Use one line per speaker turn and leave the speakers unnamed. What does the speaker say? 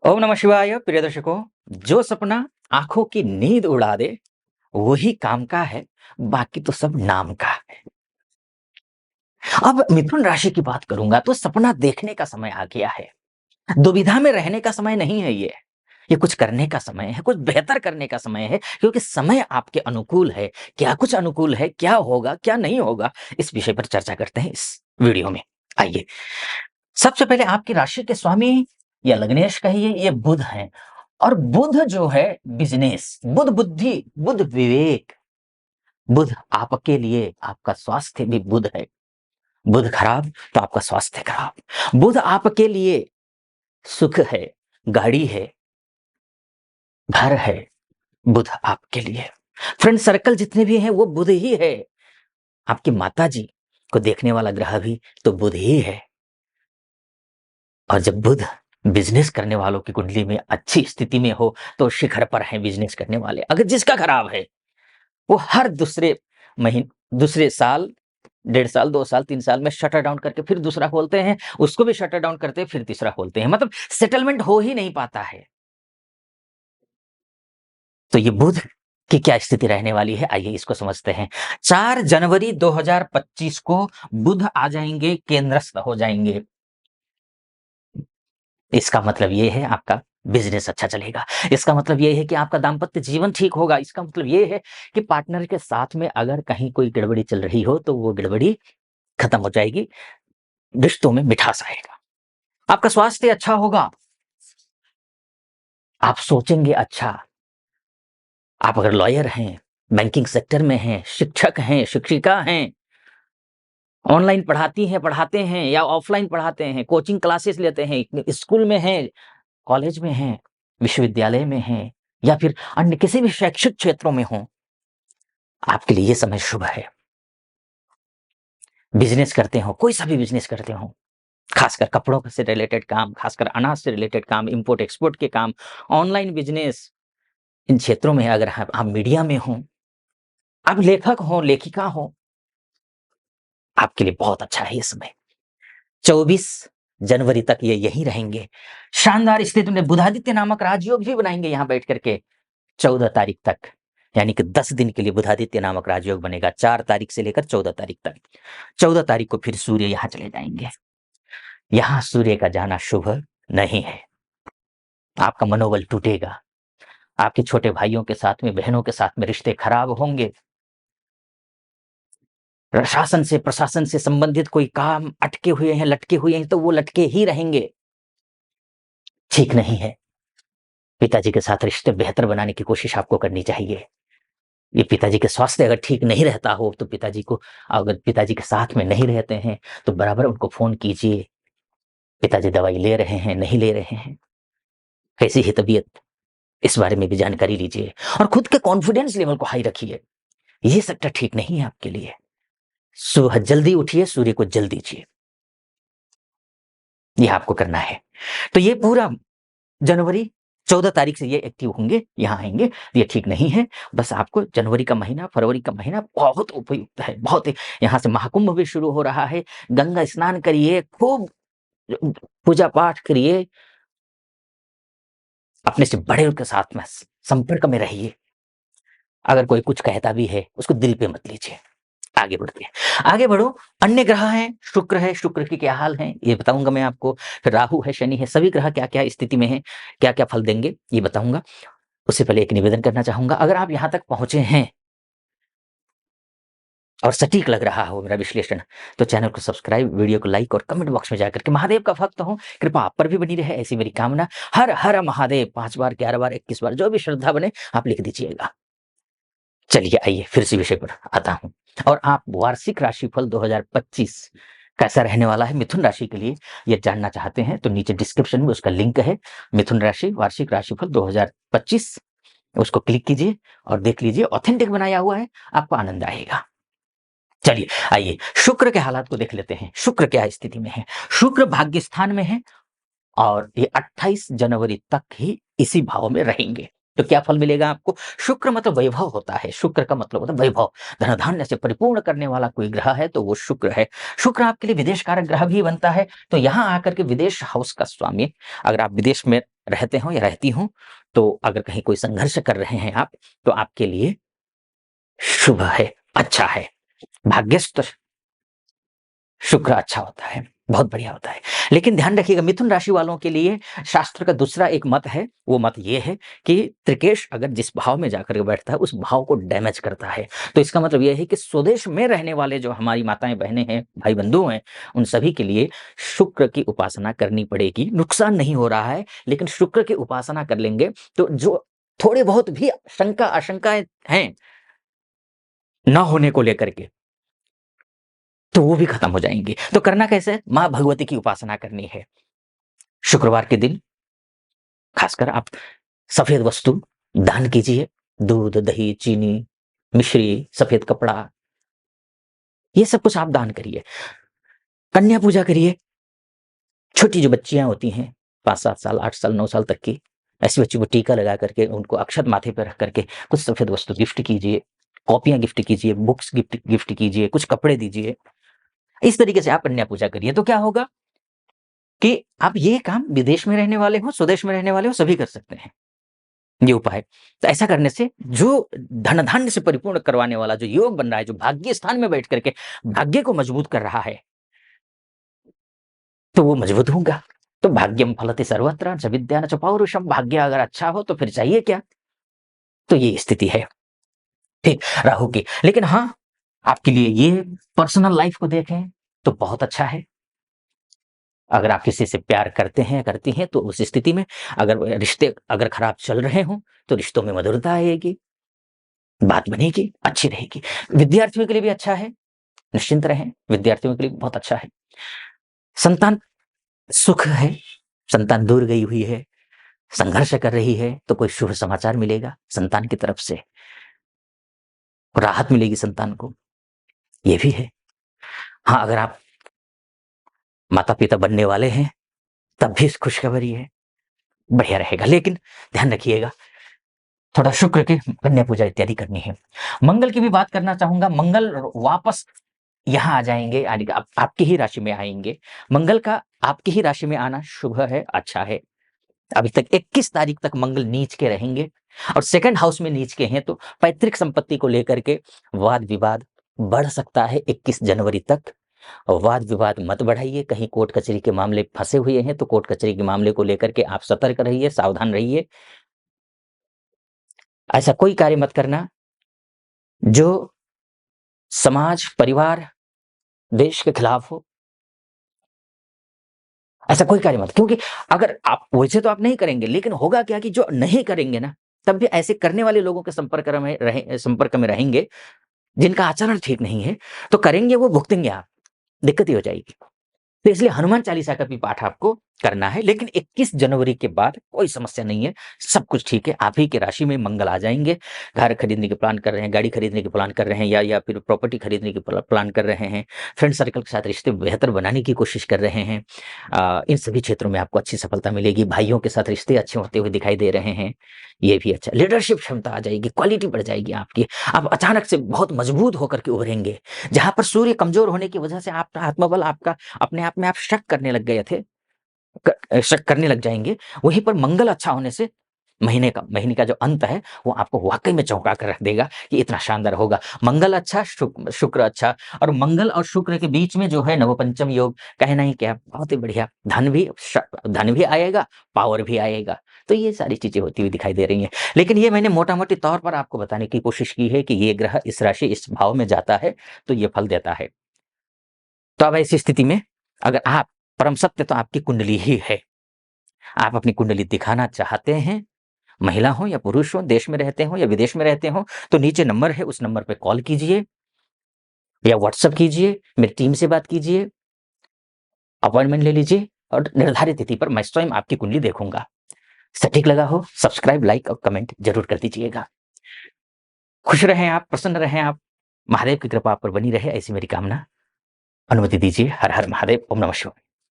ओम नमः शिवाय। प्रिय दर्शकों, जो सपना आंखों की नींद उड़ा दे वही काम का है, बाकी तो सब नाम का है। अब मिथुन राशि की बात करूंगा तो सपना देखने का समय आ गया है। दुविधा में रहने का समय नहीं है ये कुछ करने का समय है, कुछ बेहतर करने का समय है, क्योंकि समय आपके अनुकूल है। क्या कुछ अनुकूल है, क्या होगा क्या नहीं होगा, इस विषय पर चर्चा करते हैं इस वीडियो में। आइए, सबसे पहले आपकी राशि के स्वामी या लग्नेश कहिए, ये बुध हैं। और बुध जो है बिजनेस, बुध बुद्धि, बुध विवेक, बुध आपके लिए, आपका स्वास्थ्य भी बुध है। बुध खराब तो आपका स्वास्थ्य खराब। बुध आपके लिए सुख है, गाड़ी है, घर है। बुध आपके लिए फ्रेंड सर्कल जितने भी हैं वो बुध ही है। आपकी माता जी को देखने वाला ग्रह भी तो बुध ही है। और जब बुध बिजनेस करने वालों की कुंडली में अच्छी स्थिति में हो तो शिखर पर है बिजनेस करने वाले। अगर जिसका खराब है वो हर दूसरे महीने, दूसरे साल, 1.5 साल, 2 साल, 3 साल में शटर डाउन करके फिर दूसरा खोलते हैं, उसको भी शटर डाउन करते हैं, फिर तीसरा खोलते हैं। मतलब सेटलमेंट हो ही नहीं पाता है। तो ये बुध की क्या स्थिति रहने वाली है, आइए इसको समझते हैं। 4 जनवरी 2025 को बुध आ जाएंगे, केंद्रस्थ हो जाएंगे। इसका मतलब ये है आपका बिजनेस अच्छा चलेगा। इसका मतलब ये है कि आपका दाम्पत्य जीवन ठीक होगा। इसका मतलब ये है कि पार्टनर के साथ में अगर कहीं कोई गड़बड़ी चल रही हो तो वो गड़बड़ी खत्म हो जाएगी, रिश्तों में मिठास आएगा। आपका स्वास्थ्य अच्छा होगा, आप सोचेंगे अच्छा। आप अगर लॉयर हैं, बैंकिंग सेक्टर में हैं, शिक्षक हैं, शिक्षिका हैं, ऑनलाइन पढ़ाती हैं, पढ़ाते हैं या ऑफलाइन पढ़ाते हैं, कोचिंग क्लासेस लेते हैं, स्कूल में हैं, कॉलेज में हैं, विश्वविद्यालय में हैं, या फिर अन्य किसी भी शैक्षिक क्षेत्रों में हों, आपके लिए ये समय शुभ है। बिजनेस करते हो, कोई सा भी बिजनेस करते हो, खासकर कपड़ों से रिलेटेड काम, खासकर अनाज से रिलेटेड काम, इंपोर्ट एक्सपोर्ट के काम, ऑनलाइन बिजनेस, इन क्षेत्रों में अगर आप मीडिया में हो, आप लेखक हो, लेखिका हो, आपके लिए बहुत अच्छा है ये समय। 24 जनवरी तक ये यहीं रहेंगे। शानदार स्थिति में बुधादित्य नामक राजयोग भी बनाएंगे यहाँ बैठ करके 14 तारीख तक, यानी कि 10 दिन के लिए बुधादित्य नामक राजयोग बनेगा, 4 तारीख से लेकर 14 तारीख तक। 14 तारीख को फिर सूर्य यहाँ चले जाएंगे। यहाँ सूर्य का जाना शुभ नहीं है। आपका मनोबल टूटेगा, आपके छोटे भाइयों के साथ में, बहनों के साथ में रिश्ते खराब होंगे। शासन से, प्रशासन से संबंधित कोई काम अटके हुए हैं, लटके हुए हैं, तो वो लटके ही रहेंगे। ठीक नहीं है। पिताजी के साथ रिश्ते बेहतर बनाने की कोशिश आपको करनी चाहिए। ये पिताजी के स्वास्थ्य अगर ठीक नहीं रहता हो तो पिताजी को, अगर पिताजी के साथ में नहीं रहते हैं तो बराबर उनको फोन कीजिए। पिताजी दवाई ले रहे हैं, नहीं ले रहे हैं, कैसी है तबीयत, इस बारे में भी जानकारी लीजिए। और खुद के कॉन्फिडेंस लेवल को हाई रखिए। ये सेक्टर ठीक नहीं है आपके लिए। सुबह जल्दी उठिए, सूर्य को जल दीजिए, ये आपको करना है। तो ये पूरा जनवरी 14 तारीख से ये एक्टिव होंगे, यहाँ आएंगे। ये ठीक नहीं है। बस आपको जनवरी का महीना, फरवरी का महीना बहुत उपयुक्त है, बहुत ही। यहाँ से महाकुंभ भी शुरू हो रहा है। गंगा स्नान करिए, खूब पूजा पाठ करिए, अपने से बड़े के साथ में संपर्क में रहिए। अगर कोई कुछ कहता भी है उसको दिल पे मत लीजिए। आगे बढ़ते हैं, आगे बढ़ो। अन्य ग्रह हैं, शुक्र है, शुक्र की क्या हाल है ये बताऊंगा मैं आपको। फिर राहु है, शनि है, सभी ग्रह क्या क्या स्थिति में है, क्या क्या फल देंगे ये बताऊंगा। उससे पहले एक निवेदन करना चाहूंगा, अगर आप यहां तक पहुंचे हैं और सटीक लग रहा हो मेरा विश्लेषण, तो चैनल को सब्सक्राइब, वीडियो को लाइक और कमेंट बॉक्स में जाकर के महादेव का भक्त हूं, कृपा आप पर भी बनी रहे, ऐसी मेरी कामना। हर हर महादेव 5 बार, 11 बार, 21 बार, जो भी श्रद्धा बने आप लिख दीजिएगा। चलिए आइए फिर से विषय पर आता हूं। और आप वार्षिक राशिफल 2025 कैसा रहने वाला है मिथुन राशि के लिए ये जानना चाहते हैं तो नीचे डिस्क्रिप्शन में उसका लिंक है। मिथुन राशि वार्षिक राशिफल 2025, उसको क्लिक कीजिए और देख लीजिए, ऑथेंटिक बनाया हुआ है, आपको आनंद आएगा। चलिए आइए शुक्र के हालात को देख लेते हैं। शुक्र क्या स्थिति में है। शुक्र भाग्य स्थान में है और ये 28 जनवरी तक ही इसी भाव में रहेंगे। तो क्या फल मिलेगा आपको। शुक्र मतलब वैभव होता है, शुक्र का मतलब होता है वैभव, धन धान्य से परिपूर्ण करने वाला कोई ग्रह है तो वो शुक्र है। शुक्र आपके लिए विदेश कारक ग्रह भी बनता है। तो यहाँ आकर के विदेश हाउस का स्वामी, अगर आप विदेश में रहते हो या रहती हो, तो अगर कहीं कोई संघर्ष कर रहे हैं आप, तो आपके लिए शुभ है, अच्छा है। भाग्यस्थ शुक्र अच्छा होता है, बहुत बढ़िया होता है। लेकिन ध्यान रखिएगा, मिथुन राशि वालों के लिए शास्त्र का दूसरा एक मत है, वो मत ये है कि त्रिकेश अगर जिस भाव में जाकर के बैठता है, उस भाव को डैमेज करता है। तो इसका मतलब ये है कि स्वदेश में रहने वाले जो हमारी माताएं बहनें हैं, भाई बंधु हैं, उन सभी के लिए शुक्र की उपासना करनी पड़ेगी। नुकसान नहीं हो रहा है, लेकिन शुक्र की उपासना कर लेंगे तो जो थोड़े बहुत भी शंका आशंकाएं हैं न होने को लेकर के, तो वो भी खत्म हो जाएंगी। तो करना कैसे है? माँ भगवती की उपासना करनी है। शुक्रवार के दिन खासकर आप सफेद वस्तु दान कीजिए, दूध, दही, चीनी, मिश्री, सफेद कपड़ा, ये सब कुछ आप दान करिए। कन्या पूजा करिए। छोटी जो बच्चियां होती हैं, 5-7 साल, 8 साल, 9 साल तक की, ऐसी बच्ची को टीका लगा करके, उनको अक्षत माथे पर रख करके कुछ सफेद वस्तु गिफ्ट कीजिए, कॉपियां गिफ्ट कीजिए, बुक्स गिफ्ट कीजिए, कुछ कपड़े दीजिए। इस तरीके से आप कन्या पूजा करिए। तो क्या होगा कि आप ये काम विदेश में रहने वाले हो, स्वदेश में रहने वाले हो, सभी कर सकते हैं ये उपाय। तो ऐसा करने से जो धन धान्य से परिपूर्ण करवाने वाला जो योग बन रहा है, जो भाग्य स्थान में बैठ करके भाग्य को मजबूत कर रहा है, तो वो मजबूत होगा। तो भाग्यम फलति सर्वत्र च विद्या न च पौरुषम। भाग्य अगर अच्छा हो तो फिर चाहिए क्या? तो ये स्थिति है, ठीक, राहु की। लेकिन हाँ, आपके लिए ये पर्सनल लाइफ को देखें तो बहुत अच्छा है। अगर आप किसी से प्यार करते हैं, करती हैं, तो उस स्थिति में अगर रिश्ते अगर खराब चल रहे हों, तो रिश्तों में मधुरता आएगी, बात बनेगी, अच्छी रहेगी। विद्यार्थियों के लिए भी अच्छा है, निश्चिंत रहें, विद्यार्थियों के लिए बहुत अच्छा है। संतान सुख है, संतान दूर गई हुई है, संघर्ष कर रही है, तो कोई शुभ समाचार मिलेगा संतान की तरफ से, राहत मिलेगी संतान को, ये भी है। हाँ, अगर आप माता-पिता बनने वाले हैं, तब भी खुशखबरी है, बढ़िया रहेगा। लेकिन ध्यान रखिएगा, थोड़ा शुक्र की कन्या पूजा इत्यादि करनी है। मंगल की भी बात करना चाहूंगा। मंगल वापस यहाँ आ जाएंगे, यानी कि आपकी ही राशि में आएंगे। मंगल का आपकी ही राशि में आना शुभ है, अच्छा है। अभी तक 21 तारीख तक मंगल नीच के रहेंगे, और सेकंड हाउस में नीच के हैं, तो पैतृक संपत्ति को लेकर के वाद विवाद बढ़ सकता है 21 जनवरी तक। वाद विवाद मत बढ़ाइए। कहीं कोर्ट कचहरी के मामले फंसे हुए हैं, तो कोर्ट कचहरी के मामले को लेकर के आप सतर्क रहिए, सावधान रहिए। ऐसा कोई कार्य मत करना जो समाज, परिवार, देश के खिलाफ हो। ऐसा कोई कार्य मत, क्योंकि अगर आप वैसे तो आप नहीं करेंगे, लेकिन होगा क्या कि जो नहीं करेंगे ना, तब भी ऐसे करने वाले लोगों के संपर्क में रहेंगे, जिनका आचरण ठीक नहीं है, तो करेंगे वो, भुगतेंगे आप, दिक्कत ही हो जाएगी। तो इसलिए हनुमान चालीसा का भी पाठ आपको करना है। लेकिन 21 जनवरी के बाद कोई समस्या नहीं है, सब कुछ ठीक है। आप ही के राशि में मंगल आ जाएंगे। घर खरीदने के प्लान कर रहे हैं, गाड़ी खरीदने के प्लान कर रहे हैं, या फिर प्रॉपर्टी खरीदने के प्लान कर रहे हैं, फ्रेंड सर्कल के साथ रिश्ते बेहतर बनाने की कोशिश कर रहे हैं, इन सभी क्षेत्रों में आपको अच्छी सफलता मिलेगी। भाइयों के साथ रिश्ते अच्छे होते हुए दिखाई दे रहे हैं, ये भी अच्छा। लीडरशिप क्षमता आ जाएगी, क्वालिटी बढ़ जाएगी आपकी। आप अचानक से बहुत मजबूत होकर के उभरेंगे। जहां पर सूर्य कमजोर होने की वजह से आपका आत्मबल, आपका अपने आप में आप शक करने लग गए थे, शक करने लग जाएंगे। वहीं पर मंगल अच्छा होने से महीने का जो अंत है, वो आपको वाकई में चौंका कर रख देगा कि इतना शानदार होगा। मंगल अच्छा, शुक्र अच्छा, और मंगल और शुक्र के बीच में जो है नवपंचम योग, कहना ही क्या, बहुत ही बढ़िया। धन भी आएगा, पावर भी आएगा। तो ये सारी चीजें होती हुई दिखाई दे रही हैं। लेकिन ये मैंने मोटा मोटी तौर पर आपको बताने की कोशिश की है कि ये ग्रह इस राशि, इस भाव में जाता है तो ये फल देता है। तो अब ऐसी स्थिति में अगर आप, परम सत्य तो आपकी कुंडली ही है, आप अपनी कुंडली दिखाना चाहते हैं, महिला हो या पुरुष हो, देश में रहते हो या विदेश में रहते हो, तो नीचे नंबर है, उस नंबर पे कॉल कीजिए या व्हाट्सएप कीजिए, मेरी टीम से बात कीजिए, अपॉइंटमेंट ले लीजिए, और निर्धारित तिथि पर मैं स्वयं आपकी कुंडली देखूंगा। सटीक लगा हो, सब्सक्राइब, लाइक और कमेंट जरूर कर दीजिएगा। खुश रहें आप, प्रसन्न रहें आप, महादेव की कृपा आप पर बनी रहे, ऐसी मेरी कामना। अनुमति दीजिए। हर हर महादेव, ओम नमः शिवाय।